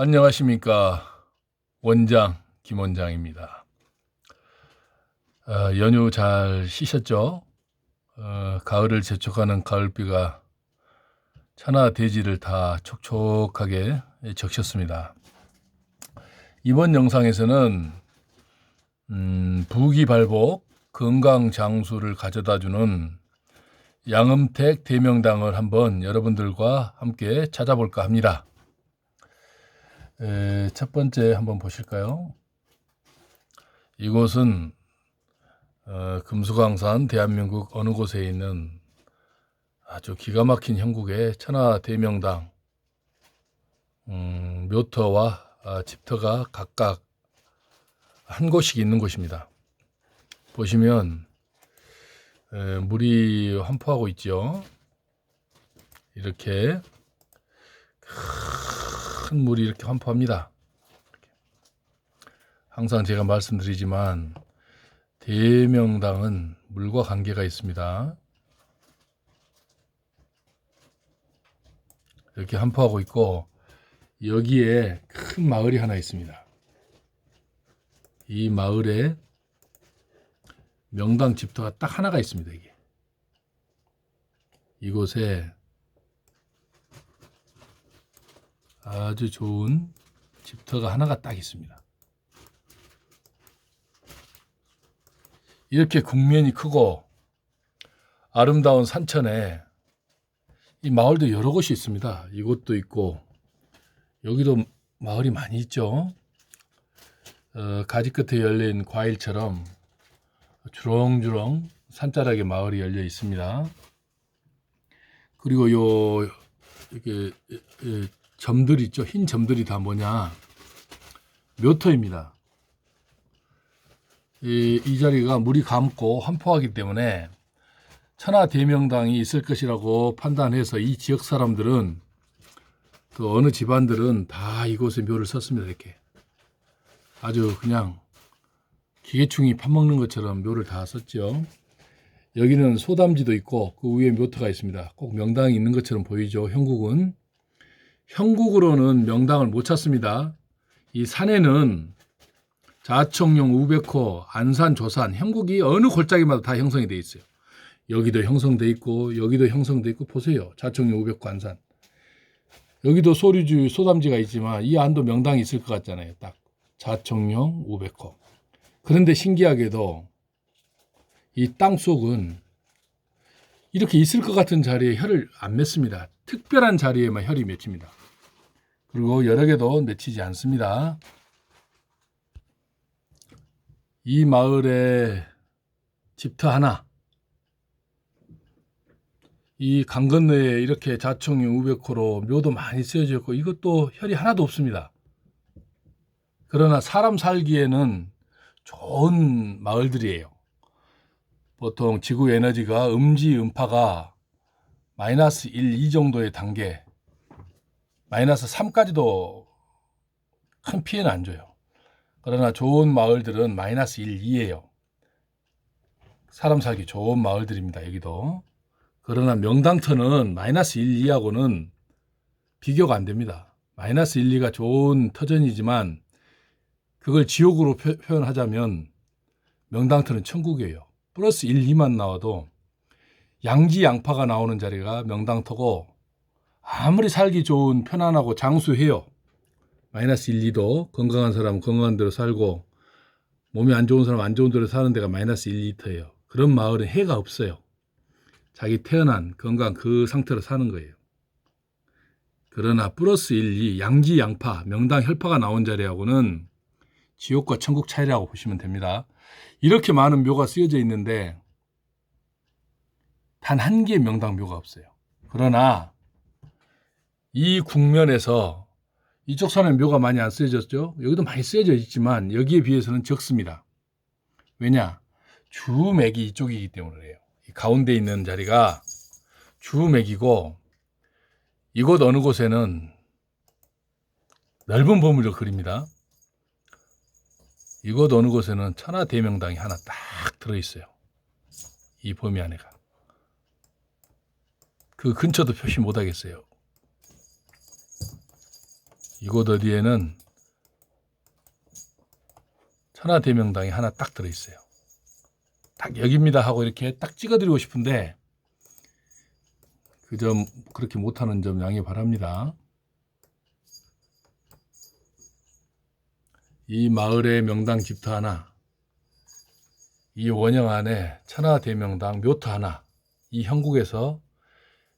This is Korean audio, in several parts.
안녕하십니까. 원장 김원장입니다. 연휴 잘 쉬셨죠? 가을을 재촉하는 가을비가 천하대지를 다 촉촉하게 적셨습니다. 이번 영상에서는 부귀발복 건강장수를 가져다주는 양음택 대명당을 한번 여러분들과 함께 찾아볼까 합니다. 첫 번째 한번 보실까요? 이곳은 금수강산 대한민국 어느 곳에 있는 아주 기가 막힌 형국의 천하대명당 묘터와 집터가 각각 한 곳씩 있는 곳입니다. 보시면 물이 환포하고 있죠. 이렇게 큰 물이 이렇게 환포합니다. 항상 제가 말씀드리지만 대명당은 물과 관계가 있습니다. 이렇게 환포하고 있고 여기에 큰 마을이 하나 있습니다. 이 마을에 명당 집터가 딱 하나가 있습니다. 이곳에 아주 좋은 집터가 하나가 딱 있습니다. 이렇게 국면이 크고 아름다운 산천에 이 마을도 여러 곳이 있습니다. 이곳도 있고 여기도 마을이 많이 있죠. 가지 끝에 열린 과일처럼 주렁주렁 산자락에 마을이 열려 있습니다. 그리고 이렇게 점들 있죠. 흰 점들이 다 뭐냐? 묘터입니다. 이 자리가 물이 감고 환포하기 때문에 천하대명당이 있을 것이라고 판단해서 이 지역 사람들은 그 어느 집안들은 다 이곳에 묘를 썼습니다. 이렇게 아주 그냥 기계충이 파먹는 것처럼 묘를 다 썼죠. 여기는 소담지도 있고 그 위에 묘터가 있습니다. 꼭 명당이 있는 것처럼 보이죠. 형국으로는 명당을 못 찾습니다. 이 산에는 자청룡, 우백호, 안산, 조산, 형국이 어느 골짜기마다 다 형성이 되어 있어요. 여기도 형성되어 있고 여기도 형성되어 있고 보세요. 자청룡, 우백호, 안산. 여기도 소류주, 소담지가 있지만 이 안도 명당이 있을 것 같잖아요. 딱 자청룡, 우백호. 그런데 신기하게도 이 땅속은 이렇게 있을 것 같은 자리에 혈을 안 맺습니다. 특별한 자리에만 혈이 맺힙니다. 그리고 여러 개도 맺히지 않습니다. 이 마을에 집터 하나, 이 강 건너에 이렇게 자청룡, 우백호로 묘도 많이 쓰여져 있고 이것도 혈이 하나도 없습니다. 그러나 사람 살기에는 좋은 마을들이에요. 보통 지구 에너지가 음지, 음파가 마이너스 1, 2 정도의 단계, 마이너스 3까지도 큰 피해는 안 줘요. 그러나 좋은 마을들은 마이너스 1, 2예요. 사람 살기 좋은 마을들입니다. 여기도. 그러나 명당터는 마이너스 1, 2하고는 비교가 안 됩니다. 마이너스 1, 2가 좋은 터전이지만 그걸 지옥으로 표현하자면 명당터는 천국이에요. 플러스 1, 2만 나와도 양지 양파가 나오는 자리가 명당터고 아무리 살기 좋은 편안하고 장수해요. 마이너스 1, 2도 건강한 사람은 건강한 대로 살고 몸이 안 좋은 사람은 안 좋은 대로 사는 데가 마이너스 1, 2터예요. 그런 마을은 해가 없어요. 자기 태어난 건강 그 상태로 사는 거예요. 그러나 플러스 1, 2 양지 양파 명당 혈파가 나온 자리하고는 지옥과 천국 차이라고 보시면 됩니다. 이렇게 많은 묘가 쓰여져 있는데 단 한 개의 명당 묘가 없어요. 그러나 이 국면에서 이쪽 산에 묘가 많이 안 쓰여졌죠. 여기도 많이 쓰여져 있지만 여기에 비해서는 적습니다. 왜냐? 주맥이 이쪽이기 때문에 그래요. 이 가운데 있는 자리가 주맥이고 이곳 어느 곳에는 넓은 범위를 그립니다. 이곳 어느 곳에는 천하대명당이 하나 딱 들어있어요. 이 범위 안에가. 그 근처도 표시 못하겠어요. 이곳 어디에는 천하대명당이 하나 딱 들어있어요. 딱 여기입니다 하고 이렇게 딱 찍어드리고 싶은데 그 점 그렇게 못하는 점 양해 바랍니다. 이 마을의 명당 집터 하나, 이 원형 안에 천하대명당 묘터 하나, 이 형국에서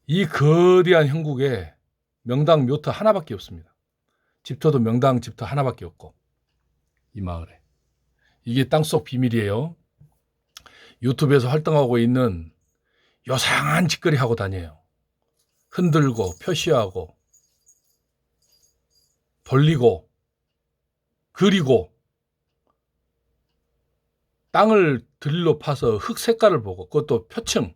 이 거대한 형국에 명당 묘터 하나밖에 없습니다. 집터도 명당 집터 하나밖에 없고 이 마을에. 이게 땅속 비밀이에요. 유튜브에서 활동하고 있는 요상한 짓거리 하고 다녀요. 흔들고 표시하고 돌리고 그리고 땅을 드릴로 파서 흙 색깔을 보고 그것도 표층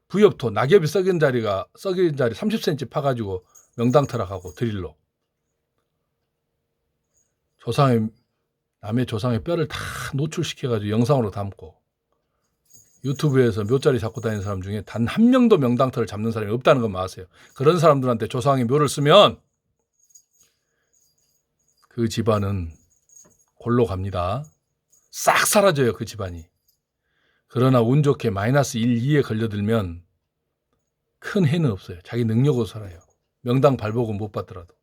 부엽토 낙엽이 썩인 자리 30cm 파가지고 명당터락하고 드릴로 남의 조상의 뼈를 다 노출시켜가지고 영상으로 담고 유튜브에서 묘자리 잡고 다니는 사람 중에 단 한 명도 명당터를 잡는 사람이 없다는 건 아세요? 그런 사람들한테 조상의 묘를 쓰면 그 집안은 골로 갑니다. 싹 사라져요, 그 집안이. 그러나 운 좋게 마이너스 1, 2에 걸려들면 큰 해는 없어요. 자기 능력으로 살아요. 명당 발복은 못 받더라도.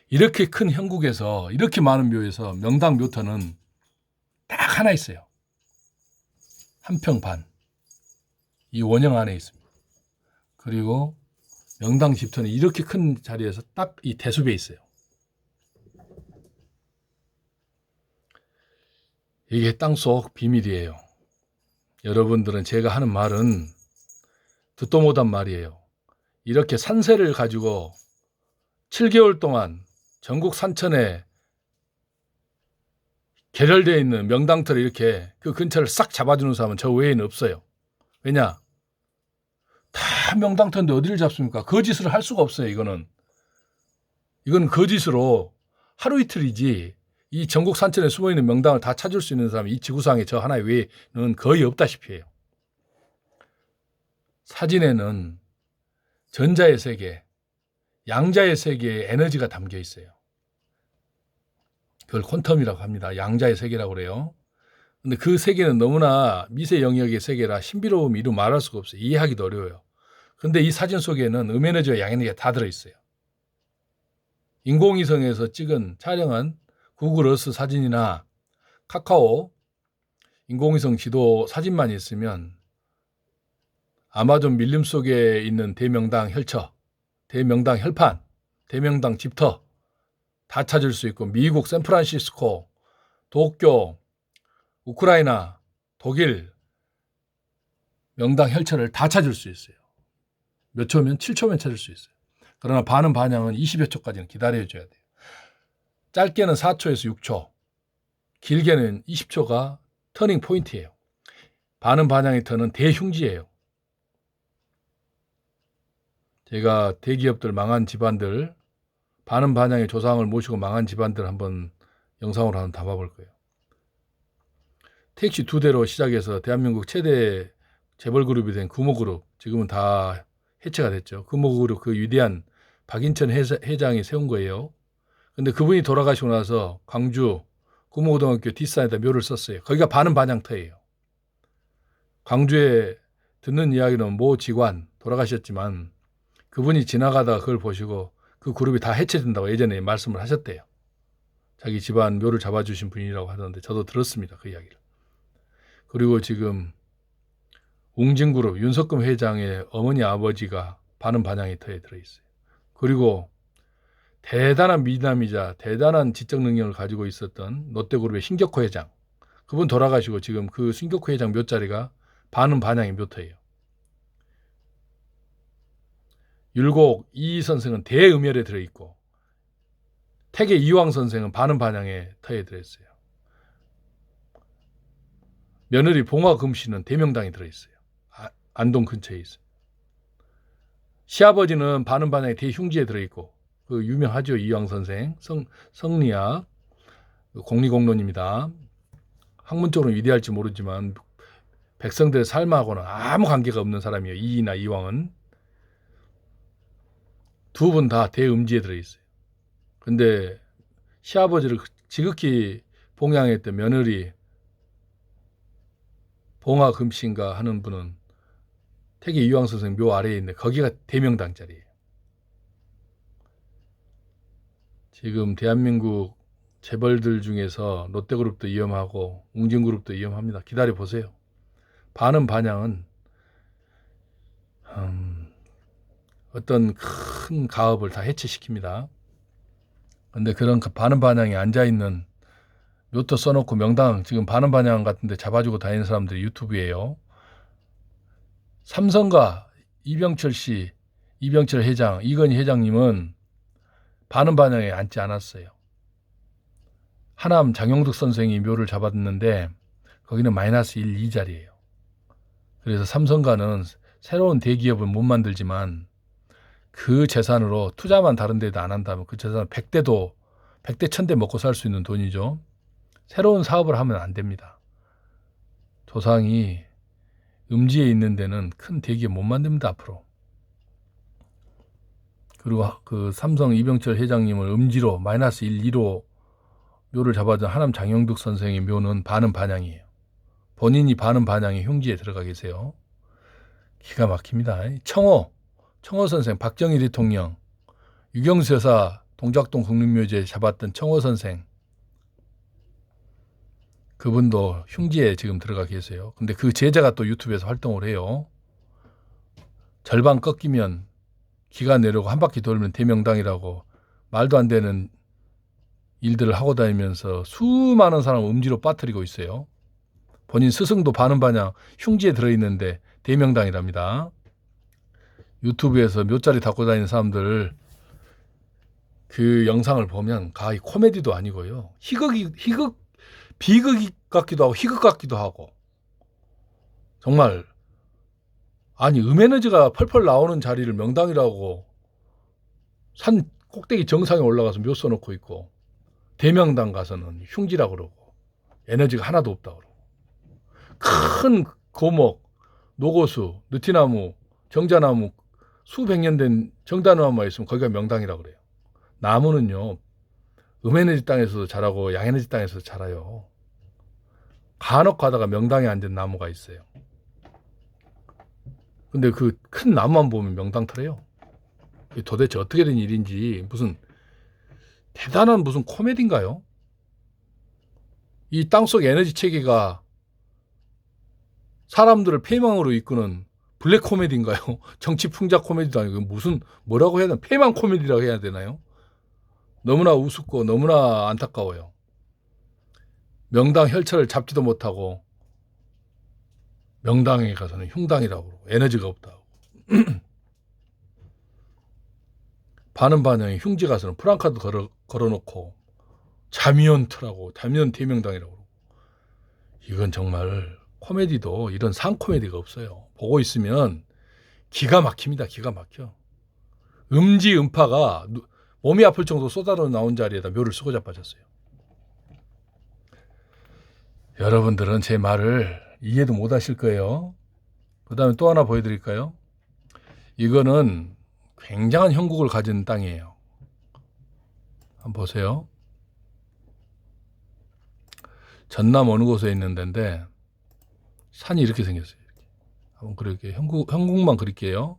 이렇게 큰 형국에서 이렇게 많은 묘에서 명당 묘터는 딱 하나 있어요. 한 평 반. 이 원형 안에 있습니다. 그리고 명당 집터는 이렇게 큰 자리에서 딱 이 대숲에 있어요. 이게 땅속 비밀이에요. 여러분들은 제가 하는 말은 듣도 못한 말이에요. 이렇게 산세를 가지고 7개월 동안 전국 산천에 계렬되어 있는 명당터를 이렇게 그 근처를 싹 잡아주는 사람은 저 외에는 없어요. 왜냐? 다 명당터인데 어디를 잡습니까? 거짓을 할 수가 없어요. 이건 거짓으로 하루 이틀이지 이 전국 산천에 숨어있는 명당을 다 찾을 수 있는 사람이 이 지구상에 저 하나 외에는 거의 없다시피 해요. 사진에는 전자의 세계, 양자의 세계에 에너지가 담겨 있어요. 그걸 퀀텀이라고 합니다. 양자의 세계라고 그래요. 근데 그 세계는 너무나 미세 영역의 세계라 신비로움이 이루 말할 수가 없어요. 이해하기도 어려워요. 근데 이 사진 속에는 음에너지와 양에너지가 다 들어있어요. 인공위성에서 촬영한 구글 어스 사진이나 카카오 인공위성 지도 사진만 있으면 아마존 밀림 속에 있는 대명당 혈처, 대명당 혈판, 대명당 집터 다 찾을 수 있고 미국 샌프란시스코, 도쿄, 우크라이나, 독일 명당 혈처를 다 찾을 수 있어요. 몇 초면? 7초면 찾을 수 있어요. 그러나 반응 반향은 20여 초까지는 기다려줘야 돼요. 짧게는 4초에서 6초, 길게는 20초가 터닝 포인트예요. 반응 반향의 터는 대흉지예요. 제가 대기업들 망한 집안들, 반응 반향의 조상을 모시고 망한 집안들 한번 영상으로 한번 담아볼 거예요. 택시 2대로 시작해서 대한민국 최대 재벌그룹이 된 금호그룹, 지금은 다 해체가 됐죠. 금호그룹 그 위대한 박인천 회장이 세운 거예요. 근데 그분이 돌아가시고 나서 광주 금호고등학교 뒷산에다 묘를 썼어요. 거기가 반응 반향터예요. 광주에 듣는 이야기는 모 직관 돌아가셨지만 그분이 지나가다가 그걸 보시고 그 그룹이 다 해체된다고 예전에 말씀을 하셨대요. 자기 집안 묘를 잡아주신 분이라고 하던데 저도 들었습니다. 그 이야기를. 그리고 지금 웅진그룹 윤석금 회장의 어머니 아버지가 반응 반향의 터에 들어있어요. 그리고 대단한 미남이자 대단한 지적 능력을 가지고 있었던 롯데그룹의 신격호 회장, 그분 돌아가시고 지금 그 신격호 회장 묘자리가 반응 반향의 묘터예요. 율곡 이 선생은 대음열에 들어있고 태계 이왕 선생은 반응 반향의 터에 들어있어요. 며느리 봉화금씨는 대명당에 들어있어요. 안동 근처에 있어요. 시아버지는 반응 반향의 대흉지에 들어있고 그 유명하죠. 이왕 선생 성리학 공리공론입니다. 학문적으로는 위대할지 모르지만 백성들의 삶하고는 아무 관계가 없는 사람이에요. 이이나 이왕은 두 분 다 대음지에 들어있어요. 근데 시아버지를 지극히 봉양했던 며느리 봉화금씨인가 하는 분은 태계 이황 선생 묘 아래에 있는데 거기가 대명당 자리예요. 지금 대한민국 재벌들 중에서 롯데그룹도 위험하고 웅진그룹도 위험합니다. 기다려 보세요. 반은 반향은 어떤 큰 가업을 다 해체시킵니다. 근데 그런 반은 반향에 앉아있는 묘토 써놓고 명당 지금 반은 반향 같은데 잡아주고 다니는 사람들이 유튜브예요. 삼성가 이병철 씨, 이병철 회장, 이건희 회장님은 반은 반향에 앉지 않았어요. 하남 장용득 선생이 묘를 잡았는데 거기는 마이너스 1, 2자리예요. 그래서 삼성가는 새로운 대기업을 못 만들지만 그 재산으로 투자만 다른 데도 안 한다면 그 재산 100대 1000대 먹고 살 수 있는 돈이죠. 새로운 사업을 하면 안 됩니다. 조상이 음지에 있는 데는 큰 대기업 못 만듭니다, 앞으로. 그리고 그 삼성 이병철 회장님을 음지로 마이너스 1, 2로 묘를 잡아준 하남 장영득 선생의 묘는 반은 반향이에요. 본인이 반은 반향의 흉지에 들어가 계세요. 기가 막힙니다. 청호 선생, 박정희 대통령, 유경수 여사 동작동 국립묘지에 잡았던 청호 선생, 그분도 흉지에 지금 들어가 계세요. 근데 그 제자가 또 유튜브에서 활동을 해요. 절반 꺾이면 기가 내려고 한 바퀴 돌면 대명당이라고 말도 안 되는 일들을 하고 다니면서 수많은 사람을 음지로 빠뜨리고 있어요. 본인 스승도 반은 반향 흉지에 들어있는데 대명당이랍니다. 유튜브에서 묘자리 닦고 다니는 사람들 그 영상을 보면 가히 코미디도 아니고요. 비극 같기도 하고 희극 같기도 하고 정말 아니 음에너지가 펄펄 나오는 자리를 명당이라고 산 꼭대기 정상에 올라가서 묘 써놓고 있고 대명당 가서는 흉지라고 그러고 에너지가 하나도 없다고 그러고 큰 고목, 노고수, 느티나무, 정자나무 수백 년 된 정자나무만 있으면 거기가 명당이라고 그래요. 나무는요 음에너지 땅에서도 자라고 양에너지 땅에서도 자라요. 간혹 가다가 명당에 앉은 나무가 있어요. 근데 그 큰 나무만 보면 명당터래요. 도대체 어떻게 된 일인지 무슨 대단한 무슨 코미디인가요? 이 땅속 에너지 체계가 사람들을 폐망으로 이끄는 블랙 코미디인가요? 정치 풍자 코미디도 아니고 무슨 뭐라고 해야 되나? 폐망 코미디라고 해야 되나요? 너무나 우습고 너무나 안타까워요. 명당 혈처를 잡지도 못하고 명당에 가서는 흉당이라고 그러고 에너지가 없다고. 반은 반영에 흉지 가서는 프랑카드 걸어놓고 자미연트라고 자미연 대명당이라고 그러고. 이건 정말 코미디도 이런 상코미디가 없어요. 보고 있으면 기가 막힙니다. 기가 막혀. 음지 음파가 몸이 아플 정도 쏟아져 나온 자리에다 묘를 쓰고 자빠졌어요. 여러분들은 제 말을 이해도 못 하실 거예요. 그 다음에 또 하나 보여드릴까요? 이거는 굉장한 형국을 가진 땅이에요. 한번 보세요. 전남 어느 곳에 있는 데인데 산이 이렇게 생겼어요. 이렇게. 한번 그렇게 형국만 그릴게요.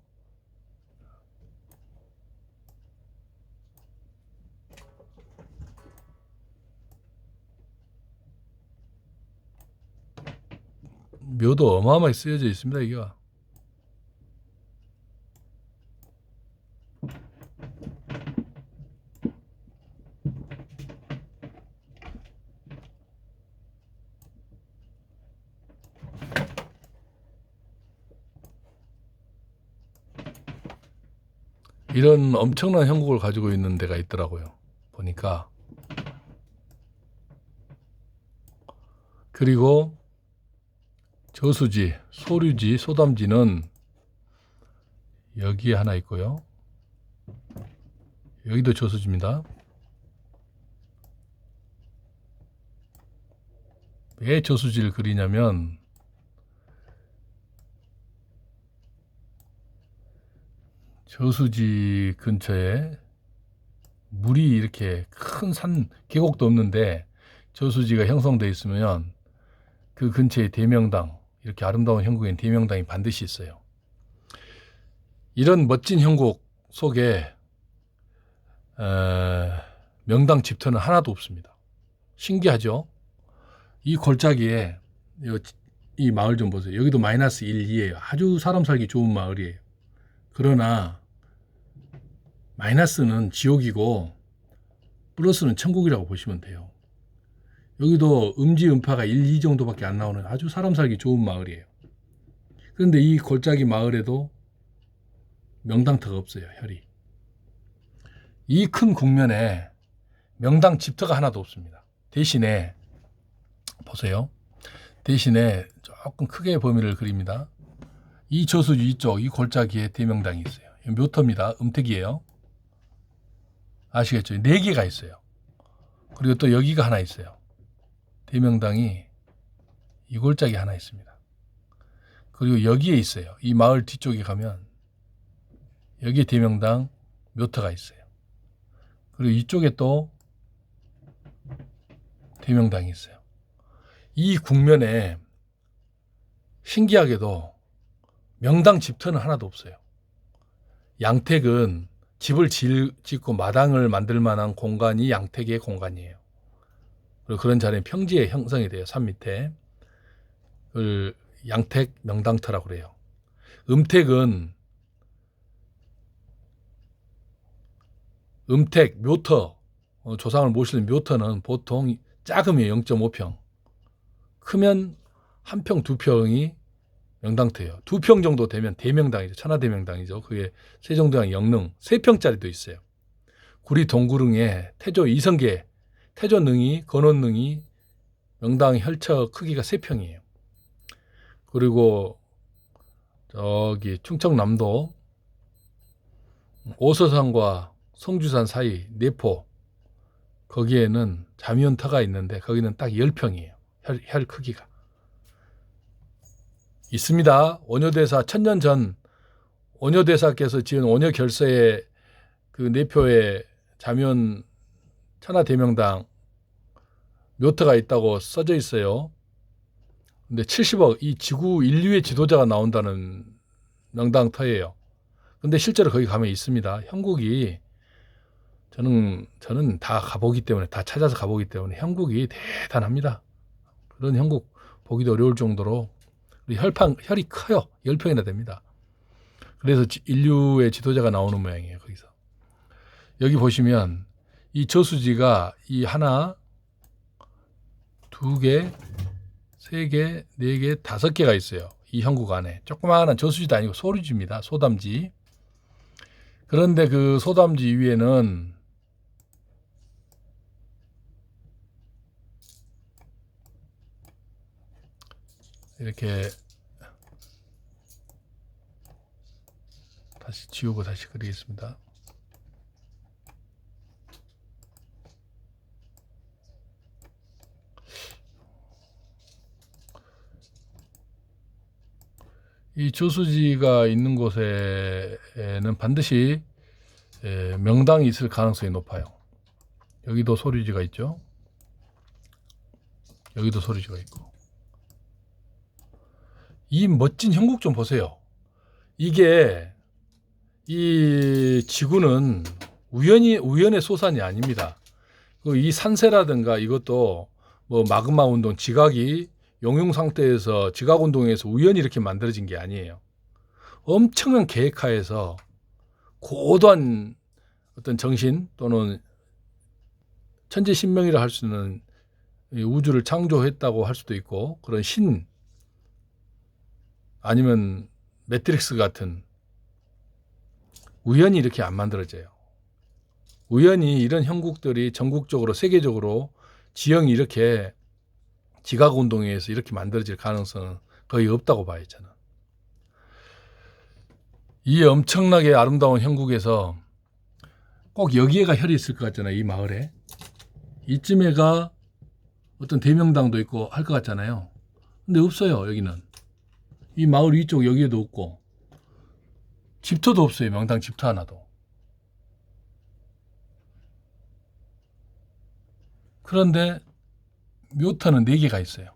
묘도 어마어마하게 쓰여져 있습니다. 이게 이런 엄청난 형국을 가지고 있는 데가 있더라고요. 보니까. 그리고 저수지, 소류지, 소담지는 여기에 하나 있고요. 여기도 저수지입니다. 왜 저수지를 그리냐면 저수지 근처에 물이 이렇게 큰 산 계곡도 없는데 저수지가 형성되어 있으면 그 근처에 대명당, 이렇게 아름다운 형국엔 대명당이 반드시 있어요. 이런 멋진 형국 속에 명당 집터는 하나도 없습니다. 신기하죠? 이 골짜기에 이 마을 좀 보세요. 여기도 마이너스 1, 2예요. 아주 사람 살기 좋은 마을이에요. 그러나 마이너스는 지옥이고 플러스는 천국이라고 보시면 돼요. 여기도 음지 음파가 1, 2 정도밖에 안 나오는 아주 사람 살기 좋은 마을이에요. 그런데 이 골짜기 마을에도 명당터가 없어요. 혈이. 이 큰 국면에 명당 집터가 하나도 없습니다. 대신에 보세요. 대신에 조금 크게 범위를 그립니다. 이 저수지 이쪽 이 골짜기에 대명당이 있어요. 묘터입니다. 음택이에요. 아시겠죠? 4개가 있어요. 그리고 또 여기가 하나 있어요. 대명당이 이 골짜기 하나 있습니다. 그리고 여기에 있어요. 이 마을 뒤쪽에 가면 여기에 대명당 묘터가 있어요. 그리고 이쪽에 또 대명당이 있어요. 이 국면에 신기하게도 명당 집터는 하나도 없어요. 양택은 집을 짓고 마당을 만들 만한 공간이 양택의 공간이에요. 그리고 그런 자리에 평지에 형성이 돼요. 산 밑에. 그걸 양택 명당터라고 그래요. 음택은 음택, 묘터, 조상을 모시는 묘터는 보통 작으면 0.5평, 크면 1평, 2평이 명당터예요. 2평 정도 되면 대명당이죠. 천하대명당이죠. 그게 세종대왕 영릉 3평짜리도 있어요. 구리 동구릉에 태조 이성계, 태조능이, 건원능이 명당 혈처 크기가 3평이에요. 그리고 저기 충청남도 오서산과 성주산 사이 내포, 거기에는 자미원터가 있는데 거기는 딱 10평이에요. 혈 크기가. 있습니다. 원효대사 1000년 전 원효대사께서 지은 원효결서에 그 내표에 자면 천하대명당 묘터가 있다고 써져 있어요. 근데 70억, 이 지구 인류의 지도자가 나온다는 명당터예요. 근데 실제로 거기 가면 있습니다. 형국이 저는 다 가보기 때문에, 다 찾아서 가보기 때문에 형국이 대단합니다. 그런 형국 보기도 어려울 정도로 혈이 커요. 10평이나 됩니다. 그래서 인류의 지도자가 나오는 모양이에요. 거기서. 여기 보시면 이 저수지가 이 하나, 2개, 3개, 4개, 5개가 있어요. 이 형국 안에. 조그마한 저수지도 아니고 소류지입니다. 소담지. 그런데 그 소담지 위에는 이렇게 다시 지우고 다시 그리겠습니다. 이 저수지가 있는 곳에는 반드시 명당이 있을 가능성이 높아요. 여기도 소류지가 있죠. 여기도 소류지가 있고. 이 멋진 형국 좀 보세요. 이게 이 지구는 우연의 소산이 아닙니다. 이 산세라든가 이것도 뭐 마그마 운동, 지각이 용융 상태에서 지각 운동에서 우연히 이렇게 만들어진 게 아니에요. 엄청난 계획하에서 고도한 어떤 정신 또는 천재신명이라 할 수 있는 우주를 창조했다고 할 수도 있고, 그런 신 아니면 매트릭스 같은, 우연히 이렇게 안 만들어져요. 우연히 이런 형국들이 전국적으로 세계적으로 지형이 이렇게 지각 운동에 의해서 이렇게 만들어질 가능성은 거의 없다고 봐요. 저는. 이 엄청나게 아름다운 형국에서 꼭 여기에가 혈이 있을 것 같잖아요. 이 마을에. 이쯤에가 어떤 대명당도 있고 할 것 같잖아요. 근데 없어요. 여기는. 이 마을 위쪽 여기에도 없고 집터도 없어요. 명당 집터 하나도. 그런데 묘터는 4개가 있어요.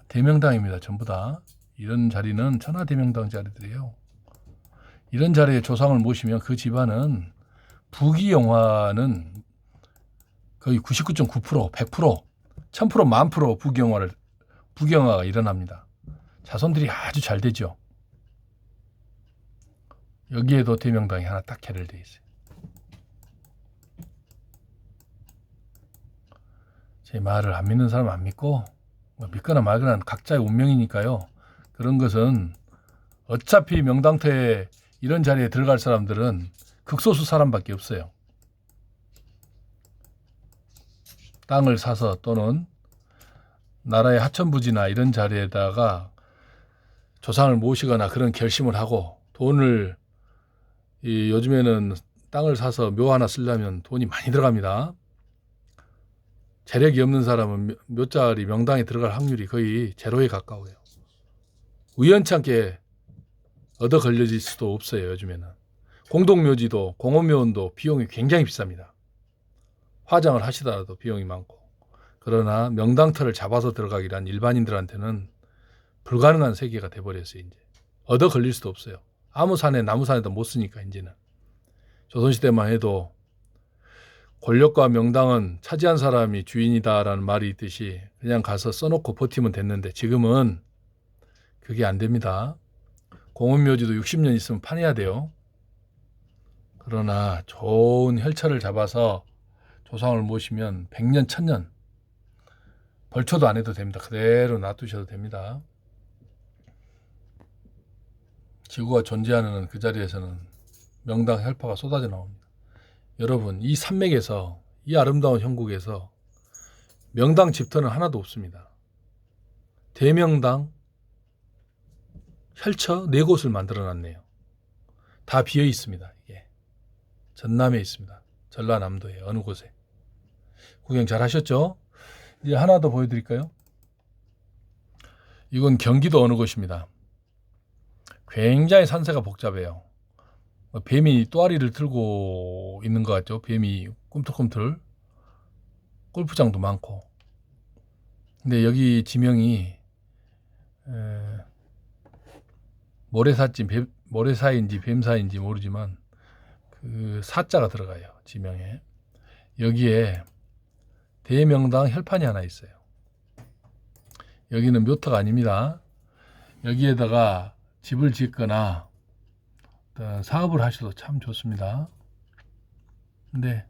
대명당입니다. 전부 다. 이런 자리는 천하대명당 자리들이에요. 이런 자리에 조상을 모시면 그 집안은 부귀영화는 거의 99.9%, 100%, 1000%, 10,000% 부귀영화가 일어납니다. 자손들이 아주 잘 되죠. 여기에도 대명당이 하나 딱 결혈되어 있어요. 제 말을 안 믿는 사람은 안 믿고 믿거나 말거나 각자의 운명이니까요. 그런 것은 어차피 명당터에 이런 자리에 들어갈 사람들은 극소수 사람밖에 없어요. 땅을 사서 또는 나라의 하천부지나 이런 자리에다가 조상을 모시거나 그런 결심을 하고 돈을 요즘에는 땅을 사서 묘 하나 쓰려면 돈이 많이 들어갑니다. 재력이 없는 사람은 묘자리 명당에 들어갈 확률이 거의 제로에 가까워요. 우연찮게 얻어 걸려질 수도 없어요. 요즘에는 공동묘지도 공원묘원도 비용이 굉장히 비쌉니다. 화장을 하시더라도 비용이 많고. 그러나 명당터를 잡아서 들어가기란 일반인들한테는 불가능한 세계가 돼버렸어요. 이제 얻어 걸릴 수도 없어요. 아무 산에 나무 산에도 못 쓰니까 이제는. 조선시대만 해도 권력과 명당은 차지한 사람이 주인이다라는 말이 있듯이 그냥 가서 써놓고 버티면 됐는데 지금은 그게 안 됩니다. 공원묘지도 60년 있으면 파내야 돼요. 그러나 좋은 혈처를 잡아서 조상을 모시면 100년, 1000년 벌초도 안 해도 됩니다. 그대로 놔두셔도 됩니다. 지구가 존재하는 그 자리에서는 명당 혈파가 쏟아져 나옵니다. 여러분, 이 산맥에서, 이 아름다운 형국에서 명당 집터는 하나도 없습니다. 대명당 혈처 4곳을 만들어 놨네요. 다 비어 있습니다. 이게 전남에 있습니다. 전라남도에 어느 곳에. 구경 잘 하셨죠? 이제 하나 더 보여드릴까요? 이건 경기도 어느 곳입니다. 굉장히 산세가 복잡해요. 뱀이 또아리를 들고 있는 것 같죠? 뱀이 꿈틀꿈틀. 골프장도 많고. 근데 여기 지명이 모래사인지 뱀사인지 모르지만 그 사자가 들어가요. 지명에. 여기에 대명당 혈판이 하나 있어요. 여기는 묘터가 아닙니다. 여기에다가 집을 짓거나 사업을 하셔도 참 좋습니다. 근데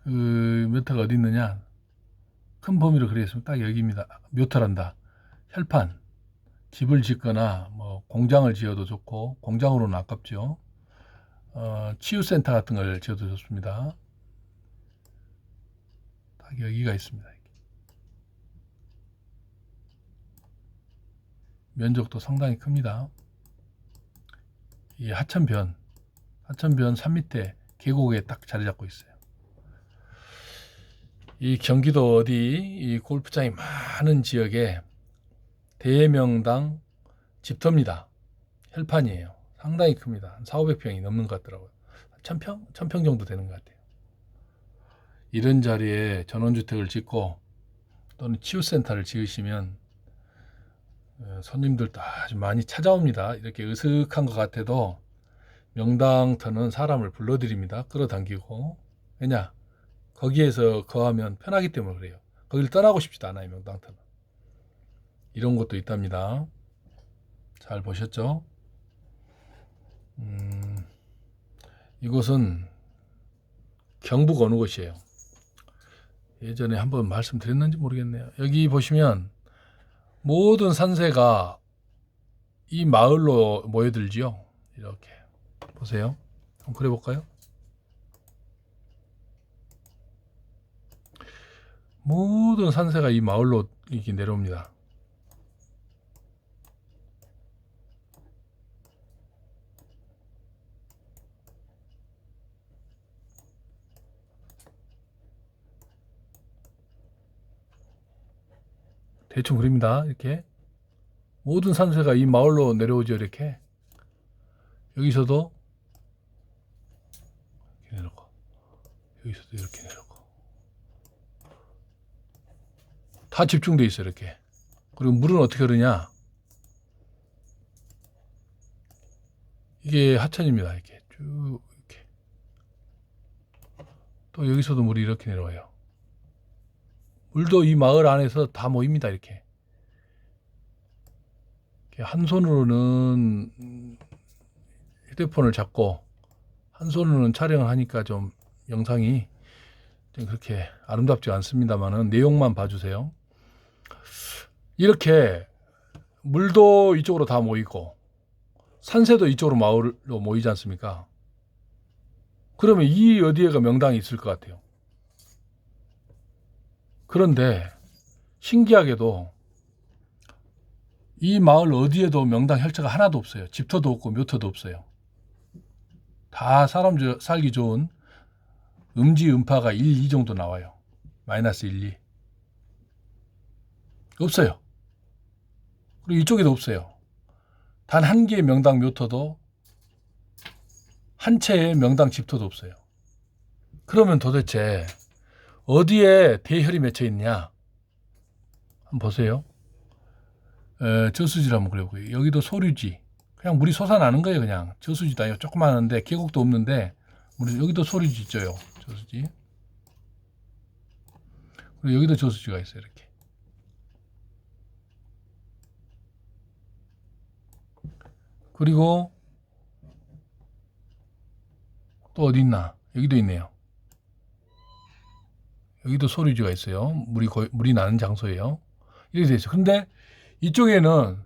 그 묘터가 어디 있느냐? 큰 범위로 그리겠습니다. 딱 여기입니다. 묘터란다. 혈판. 집을 짓거나 뭐 공장을 지어도 좋고 공장으로는 아깝죠. 치유센터 같은 걸 지어도 좋습니다. 딱 여기가 있습니다. 면적도 상당히 큽니다. 이 하천변 산 밑에 계곡에 딱 자리 잡고 있어요. 이 경기도 어디 이 골프장이 많은 지역에 대명당 집터입니다. 혈판이에요. 상당히 큽니다. 한 4,500평이 넘는 것 같더라고요. 1000평 정도 되는 것 같아요. 이런 자리에 전원주택을 짓고 또는 치유센터를 지으시면 손님들도 아주 많이 찾아옵니다. 이렇게 으슥한 것 같아도 명당터는 사람을 불러들입니다. 끌어당기고. 왜냐? 거기에서 거하면 편하기 때문에 그래요. 거기를 떠나고 싶지도 않아요. 명당터는. 이런 것도 있답니다. 잘 보셨죠? 이곳은 경북 어느 곳이에요. 예전에 한번 말씀드렸는지 모르겠네요. 여기 보시면 모든 산세가 이 마을로 모여들지요. 이렇게 보세요. 한번 그려볼까요? 모든 산세가 이 마을로 이렇게 내려옵니다. 대충 그립니다. 이렇게 모든 산세가 이 마을로 내려오죠. 이렇게 여기서도 여기서도 이렇게 내려오고 다 집중돼 있어 이렇게. 그리고 물은 어떻게 흐르냐? 이게 하천입니다. 이렇게 쭉 이렇게. 또 여기서도 물이 이렇게 내려와요. 물도 이 마을 안에서 다 모입니다. 이렇게. 한 손으로는 휴대폰을 잡고 한 손으로는 촬영을 하니까 좀 영상이 좀 그렇게 아름답지 않습니다만은 내용만 봐주세요. 이렇게 물도 이쪽으로 다 모이고 산세도 이쪽으로 마을로 모이지 않습니까? 그러면 이 어디에가 명당이 있을 것 같아요. 그런데 신기하게도 이 마을 어디에도 명당 혈자가 하나도 없어요. 집터도 없고 묘터도 없어요. 다 사람 살기 좋은 음지 음파가 1, 2 정도 나와요. 마이너스 1, 2. 없어요. 그리고 이쪽에도 없어요. 단 한 개의 명당 묘터도 한 채의 명당 집터도 없어요. 그러면 도대체 어디에 대혈이 맺혀 있냐? 한번 보세요. 저수지를 한번 그려보고요. 여기도 소류지. 그냥 물이 솟아나는 거예요. 그냥 저수지다. 이거 조그마한데 계곡도 없는데 여기도 소류지 있죠요. 저수지. 그리고 여기도 저수지가 있어요. 이렇게. 그리고 또 어디 있나? 여기도 있네요. 여기도 소류지가 있어요. 물이 나는 장소예요. 이렇게 돼 있어요. 근데 이쪽에는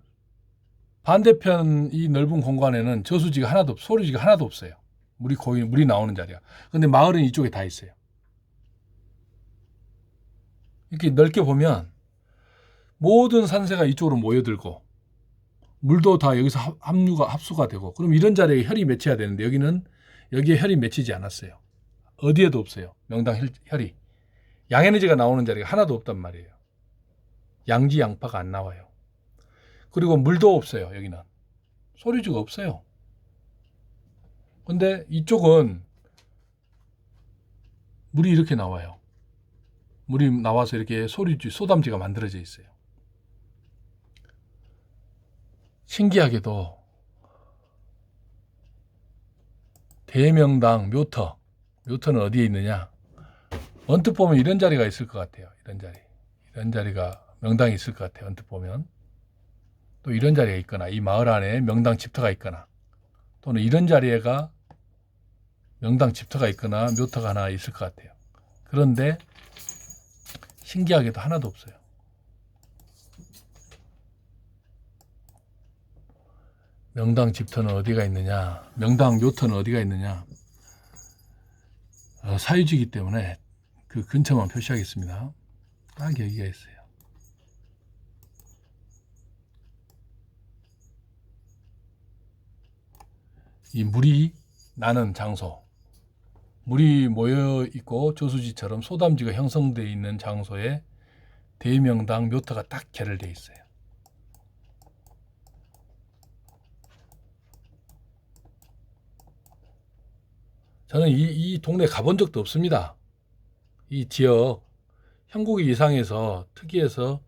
반대편 이 넓은 공간에는 저수지가 하나도 소류지가 하나도 없어요. 물이 나오는 자리가. 근데 마을은 이쪽에 다 있어요. 이렇게 넓게 보면 모든 산세가 이쪽으로 모여들고 물도 다 여기서 합수가 되고, 그럼 이런 자리에 혈이 맺혀야 되는데 여기에 혈이 맺히지 않았어요. 어디에도 없어요. 명당 혈이. 양에너지가 나오는 자리가 하나도 없단 말이에요. 양지 양파가 안 나와요. 그리고 물도 없어요. 여기는 소류지가 없어요. 근데 이쪽은 물이 이렇게 나와요. 물이 나와서 이렇게 소담지가 만들어져 있어요. 신기하게도 대명당 묘터는 어디에 있느냐? 언뜻 보면 이런 자리가 있을 것 같아요. 이런 자리가 명당이 있을 것 같아요. 언뜻 보면 또 이런 자리가 있거나 이 마을 안에 명당 집터가 있거나 또는 이런 자리에가 명당 집터가 있거나 묘터가 하나 있을 것 같아요. 그런데 신기하게도 하나도 없어요. 명당 집터는 어디가 있느냐? 명당 묘터는 어디가 있느냐? 사유지이기 때문에 그 근처만 표시하겠습니다. 딱 여기가 있어요. 이 물이 나는 장소, 물이 모여 있고 저수지처럼 소담지가 형성되어 있는 장소에 대명당 묘터가 딱 결혈되어 있어요. 저는 이 동네 가본 적도 없습니다. 이 지역 형국이 이상해서 특이해서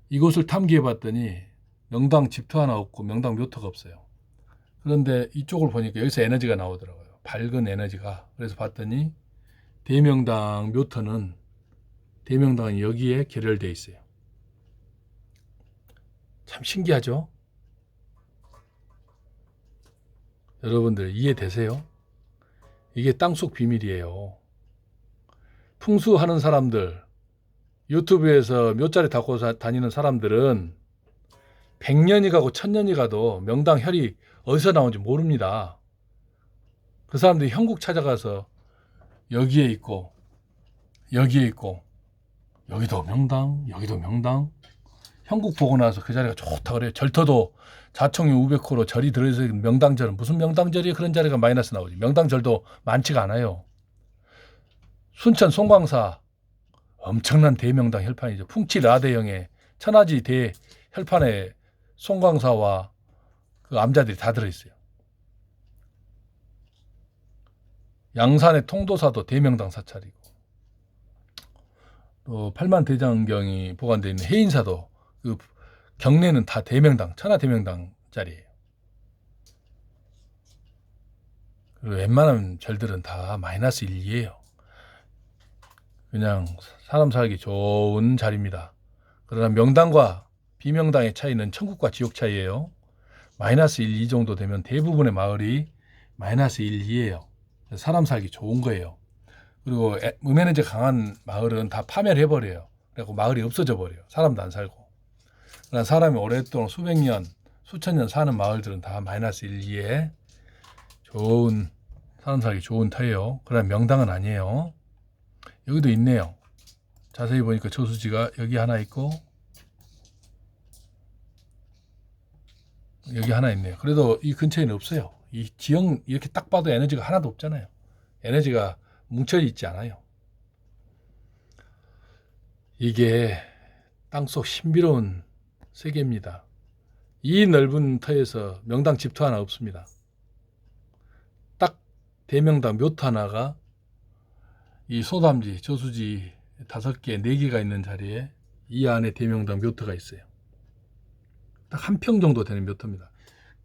이곳을 탐기해 봤더니 명당 집터 하나 없고 명당 묘터가 없어요. 그런데 이쪽을 보니까 여기서 에너지가 나오더라고요. 밝은 에너지가. 그래서 봤더니 대명당 묘터는 대명당은 여기에 결혈되어 있어요. 참 신기하죠? 여러분들 이해되세요? 이게 땅속 비밀이에요. 풍수하는 사람들, 유튜브에서 묘자리 닦고 다니는 사람들은 100년이 가고 1000년이 가도 명당 혈이 어디서 나온지 모릅니다. 그 사람들이 형국 찾아가서 여기에 있고 여기도 명당, 여기도 명당. 형국 보고 나서 그 자리가 좋다 그래요. 절터도 자청유 우백호로 절이 들어있어서 명당절은 무슨 명당절이에요? 그런 자리가 마이너스 나오지. 명당절도 많지가 않아요. 순천 송광사 엄청난 대명당 혈판이죠. 풍치 라대형의 천하지 대 혈판에 송광사와 그 암자들이 다 들어있어요. 양산의 통도사도 대명당 사찰이고, 또 팔만대장경이 보관되어 있는 해인사도 그 경내는 다 대명당, 천하대명당 자리예요. 그리고 웬만한 절들은 다 마이너스 1, 2예요. 그냥 사람 살기 좋은 자리입니다. 그러나 명당과 비명당의 차이는 천국과 지옥 차이예요. 마이너스 1, 2 정도 되면 대부분의 마을이 마이너스 1, 2예요. 사람 살기 좋은 거예요. 그리고 음에너지 강한 마을은 다 파멸 해버려요. 그리고 마을이 없어져 버려요. 사람도 안 살고. 그러나 사람이 오랫동안 수백 년, 수천 년 사는 마을들은 다 마이너스 1, 2에 좋은, 사람 살기 좋은 터예요. 그러나 명당은 아니에요. 여기도 있네요. 자세히 보니까 저수지가 여기 하나 있고 여기 하나 있네요. 그래도 이 근처에는 없어요. 이 지형 이렇게 딱 봐도 에너지가 하나도 없잖아요. 에너지가 뭉쳐 있지 않아요. 이게 땅속 신비로운 세계입니다. 이 넓은 터에서 명당 집터 하나 없습니다. 딱 대명당 묘터 하나가 이 소담지, 저수지 5개, 4개가 있는 자리에 이 안에 대명당 묘터가 있어요. 딱 한 평 정도 되는 묘터입니다.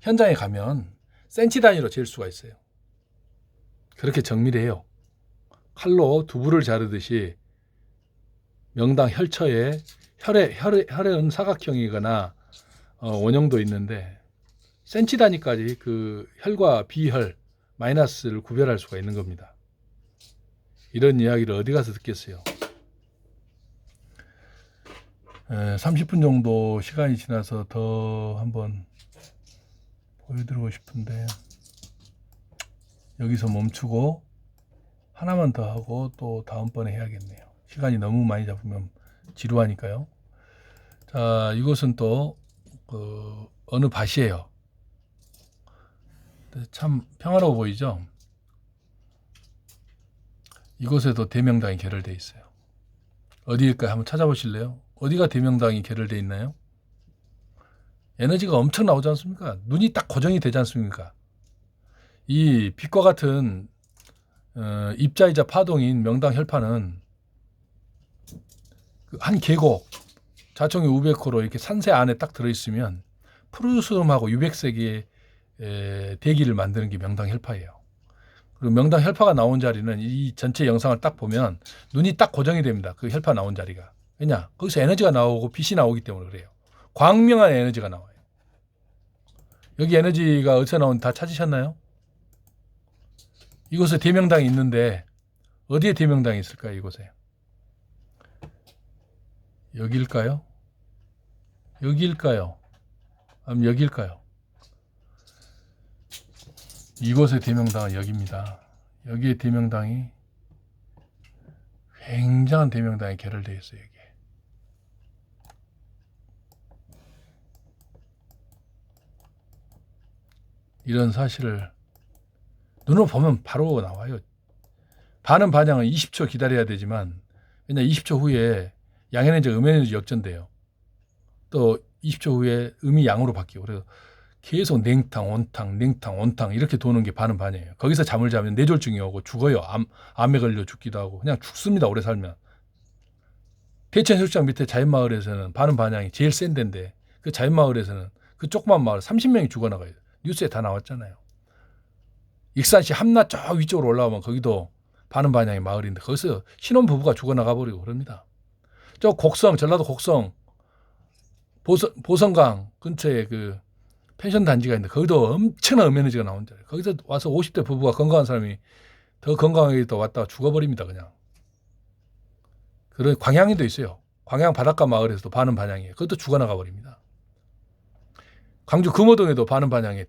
현장에 가면 센치 단위로 잴 수가 있어요. 그렇게 정밀해요. 칼로 두부를 자르듯이 명당 혈처에 혈은 사각형이거나 원형도 있는데 센치 단위까지 그 혈과 비혈, 마이너스를 구별할 수가 있는 겁니다. 이런 이야기를 어디 가서 듣겠어요. 30분 정도 시간이 지나서 더 한번 보여드리고 싶은데 여기서 멈추고 하나만 더 하고 또 다음번에 해야겠네요. 시간이 너무 많이 잡으면 지루하니까요. 자, 이곳은 또 어느 밭이에요. 참 평화로워 보이죠? 이곳에도 대명당이 결혈되어 있어요. 어디일까요? 한번 찾아보실래요? 어디가 대명당이 결혈되어 있나요? 에너지가 엄청 나오지 않습니까? 눈이 딱 고정이 되지 않습니까? 이 빛과 같은 입자이자 파동인 명당 혈파는 한 계곡 자총이 500호로 이렇게 산세 안에 딱 들어있으면 푸르스름하고 유백색의 대기를 만드는 게 명당 혈파예요. 그리고 명당 혈파가 나온 자리는 이 전체 영상을 딱 보면 눈이 딱 고정이 됩니다. 그 혈파 나온 자리가. 왜냐? 거기서 에너지가 나오고 빛이 나오기 때문에 그래요. 광명한 에너지가 나와요. 여기 에너지가 어디서 나오는지 다 찾으셨나요? 이곳에 대명당이 있는데 어디에 대명당이 있을까요? 이곳에. 여기일까요? 여기일까요? 아니면 여기일까요? 이곳의 대명당은 여기입니다. 여기에 대명당이 굉장한 대명당이 결혈되어 있어요. 여기에. 이런 사실을 눈으로 보면 바로 나와요. 반은 반향은 20초 기다려야 되지만 왜냐 20초 후에 양에너지 음에너지 역전돼요. 또 20초 후에 음이 양으로 바뀌고 그래서 계속 냉탕 온탕 이렇게 도는 게 반은 반이에요. 거기서 잠을 자면 뇌졸중이 오고 죽어요. 암에 걸려 죽기도 하고 그냥 죽습니다. 오래 살면. 대천 해수욕장 밑에 자연마을에서는 반은 반향이 제일 센 데인데 그 자연마을에서는 그 조그만 마을 30명이 죽어나가요. 뉴스에 다 나왔잖아요. 익산시 함나 저 위쪽으로 올라오면 거기도 반은 반향의 마을인데 거기서 신혼부부가 죽어나가 버리고 그럽니다. 저 곡성, 전라도 곡성 보성강 근처에 그 펜션 단지가 있는데 거기도 엄청난 음에너지가 나온 자리예요. 거기서 와서 50대 부부가 건강한 사람이 더 건강하게 또 왔다가 죽어버립니다. 그냥. 그런 광양에도 있어요. 광양 바닷가 마을에서도 반은 반향이에요. 그것도 죽어나가 버립니다. 광주 금호동에도 반은 반향의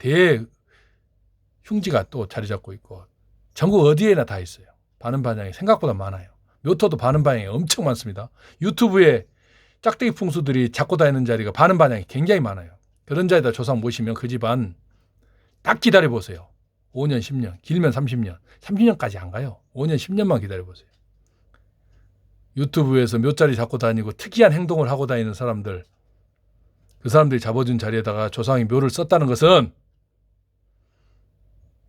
대흉지가 또 자리 잡고 있고 전국 어디에나 다 있어요. 반은 반향이 생각보다 많아요. 묘토도 반은 반향이 엄청 많습니다. 유튜브에 짝대기 풍수들이 잡고 다니는 자리가 반은 반향이 굉장히 많아요. 그런 자리에다 조상 모시면 그 집안 딱 기다려보세요. 5년, 10년, 길면 30년. 30년까지 안 가요. 5년, 10년만 기다려보세요. 유튜브에서 묘자리 잡고 다니고 특이한 행동을 하고 다니는 사람들, 그 사람들이 잡아준 자리에다가 조상이 묘를 썼다는 것은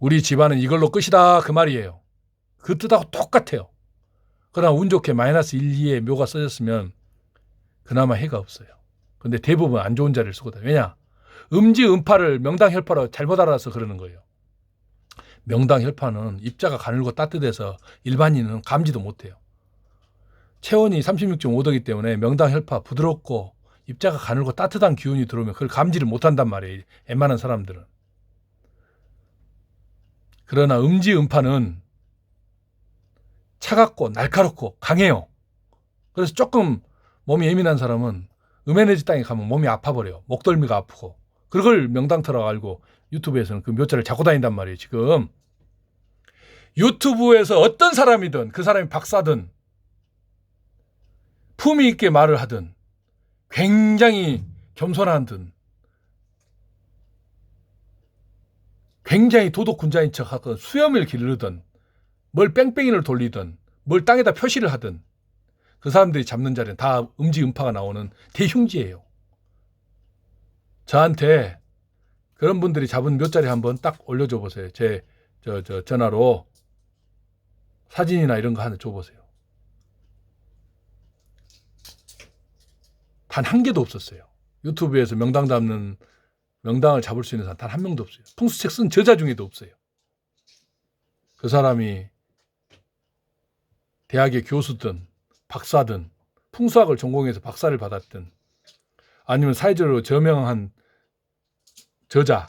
우리 집안은 이걸로 끝이다 그 말이에요. 그 뜻하고 똑같아요. 그러나 운 좋게 마이너스 1, 2의 묘가 써졌으면 그나마 해가 없어요. 근데 대부분 안 좋은 자리를 쓰거든. 왜냐? 음지 음파를 명당혈파로 잘못 알아서 그러는 거예요. 명당혈파는 입자가 가늘고 따뜻해서 일반인은 감지도 못해요. 체온이 36.5도이기 때문에 명당혈파 부드럽고 입자가 가늘고 따뜻한 기운이 들어오면 그걸 감지를 못한단 말이에요. 웬만한 사람들은. 그러나 음지 음파는 차갑고 날카롭고 강해요. 그래서 조금 몸이 예민한 사람은 음에너지 땅에 가면 몸이 아파버려요. 목덜미가 아프고. 그걸 명당터라고 알고 유튜브에서는 그 묘자를 잡고 다닌단 말이에요. 지금 유튜브에서 어떤 사람이든 그 사람이 박사든 품위 있게 말을 하든 굉장히 겸손하든 굉장히 도덕군자인 척하든 수염을 기르든 뭘 뺑뺑이를 돌리든 뭘 땅에다 표시를 하든 그 사람들이 잡는 자리는 다 음지 음파가 나오는 대흉지예요. 저한테 그런 분들이 잡은 묘자리 한번 딱 올려줘 보세요. 제 전화로 사진이나 이런 거 하나 줘보세요. 단 한 개도 없었어요. 유튜브에서 명당을 잡을 수 있는 사람 단 한 명도 없어요. 풍수책 쓴 저자 중에도 없어요. 그 사람이 대학의 교수든 박사든 풍수학을 전공해서 박사를 받았든 아니면 사회적으로 저명한 저자,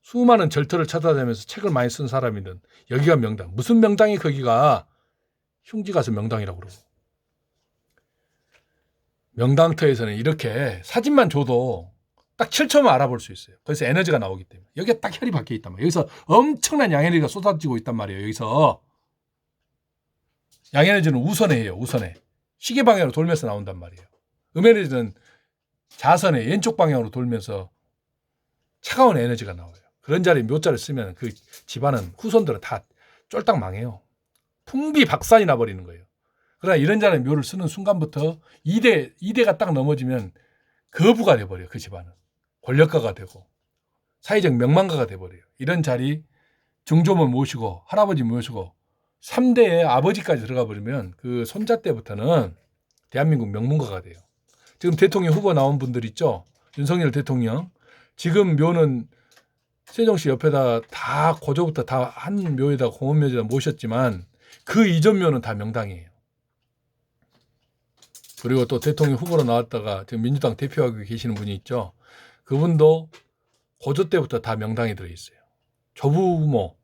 수많은 절터를 찾아다니면서 책을 많이 쓴 사람이든 여기가 명당. 무슨 명당이 거기가 흉지 가서 명당이라고 그러고. 명당터에서는 이렇게 사진만 줘도 딱 7초만 알아볼 수 있어요. 그래서 에너지가 나오기 때문에. 여기에 딱 혈이 박혀 있단 말이에요. 여기서 엄청난 양에너지가 쏟아지고 있단 말이에요. 여기서 양에너지는 우선에 해요. 우선에. 시계 방향으로 돌면서 나온단 말이에요. 음에너지는 자선에 왼쪽 방향으로 돌면서 차가운 에너지가 나와요. 그런 자리에 묘자를 쓰면 그 집안은 후손들은 다 쫄딱 망해요. 풍비박산이 나버리는 거예요. 그러나 이런 자리에 묘를 쓰는 순간부터 2대가 딱 넘어지면 거부가 돼버려요. 그 집안은. 권력가가 되고 사회적 명망가가 돼버려요. 이런 자리 중조모 모시고 할아버지 모시고 3대의 아버지까지 들어가 버리면 그 손자 때부터는 대한민국 명문가가 돼요. 지금 대통령 후보 나온 분들 있죠. 윤석열 대통령. 지금 묘는 세종시 옆에다 다 고조부터 다 한 묘에다 공원묘에다 모셨지만 그 이전 묘는 다 명당이에요. 그리고 또 대통령 후보로 나왔다가 지금 민주당 대표하고 계시는 분이 있죠. 그분도 고조 때부터 다 명당에 들어있어요. 조부모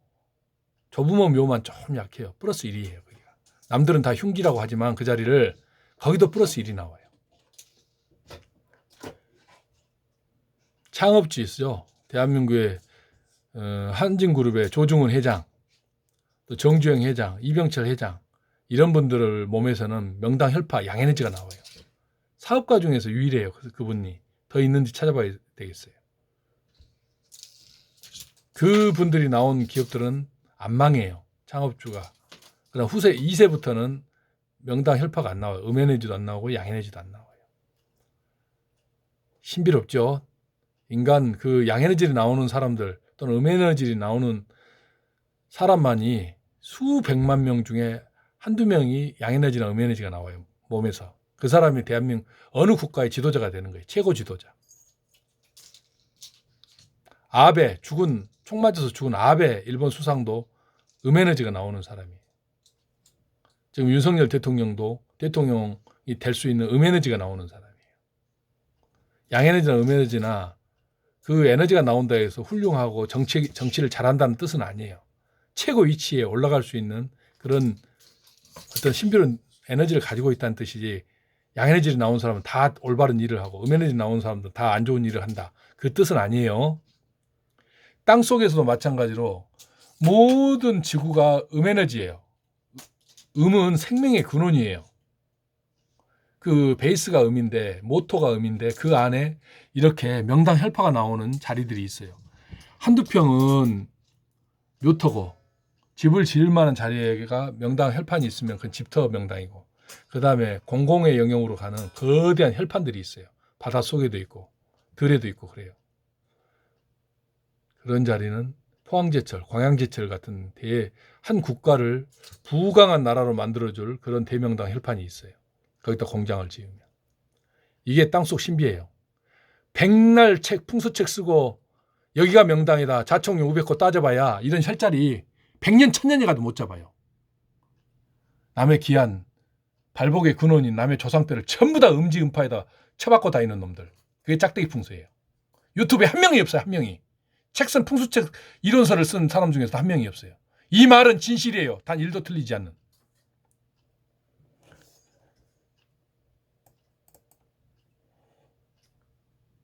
묘만 좀 약해요. 플러스 1이에요. 거기가. 남들은 다 흉기라고 하지만 그 자리를 거기도 플러스 1이 나와요. 창업주 있어요. 대한민국의 한진그룹의 조중훈 회장, 또 정주영 회장, 이병철 회장 이런 분들을 몸에서는 명당 혈파 양에너지가 나와요. 사업가 중에서 유일해요. 그분이 더 있는지 찾아봐야 되겠어요. 그분들이 나온 기업들은 안 망해요. 창업주가. 그럼 후세 2세부터는 명당 혈파가 안 나와요. 음에너지도 안 나오고 양에너지도 안 나와요. 신비롭죠. 인간 그 양에너지를 나오는 사람들 또는 음에너지를 나오는 사람만이 수백만 명 중에 한두 명이 양에너지나 음에너지가 나와요. 몸에서. 그 사람이 대한민국 어느 국가의 지도자가 되는 거예요. 최고 지도자. 아베 총 맞아서 죽은 아베 일본 수상도 음에너지가 나오는 사람이에요. 지금 윤석열 대통령도 대통령이 될 수 있는 음에너지가 나오는 사람이에요. 양에너지나 음에너지나 그 에너지가 나온다 해서 훌륭하고 정치를 잘한다는 뜻은 아니에요. 최고 위치에 올라갈 수 있는 그런 어떤 신비로운 에너지를 가지고 있다는 뜻이지 양에너지로 나온 사람은 다 올바른 일을 하고 음에너지 나온 사람들은 다 안 좋은 일을 한다. 그 뜻은 아니에요. 땅 속에서도 마찬가지로 모든 지구가 음에너지예요. 음은 생명의 근원이에요. 그 베이스가 음인데 모토가 음인데 그 안에 이렇게 명당 혈파가 나오는 자리들이 있어요. 한두 평은 묘터고 집을 지을 만한 자리가 명당 혈판이 있으면 그건 집터 명당이고 그 다음에 공공의 영역으로 가는 거대한 혈판들이 있어요. 바닷속에도 있고 들에도 있고 그래요. 그런 자리는 포항제철, 광양제철 같은 한 국가를 부강한 나라로 만들어줄 그런 대명당 혈판이 있어요. 거기다 공장을 지으면. 이게 땅속 신비예요. 백날 풍수책 쓰고 여기가 명당이다. 자총령 500호 따져봐야 이런 혈자리 100년 1000년이 가도 못 잡아요. 남의 귀한 발복의 근원인 남의 조상뼈를 전부 다 음지음파에다 쳐박고 다니는 놈들. 그게 짝대기 풍수예요. 유튜브에 한 명이 없어요. 한 명이. 책 쓴 풍수책 이론서를 쓴 사람 중에서 한 명이 없어요. 이 말은 진실이에요. 단 1도 틀리지 않는.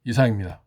이상입니다.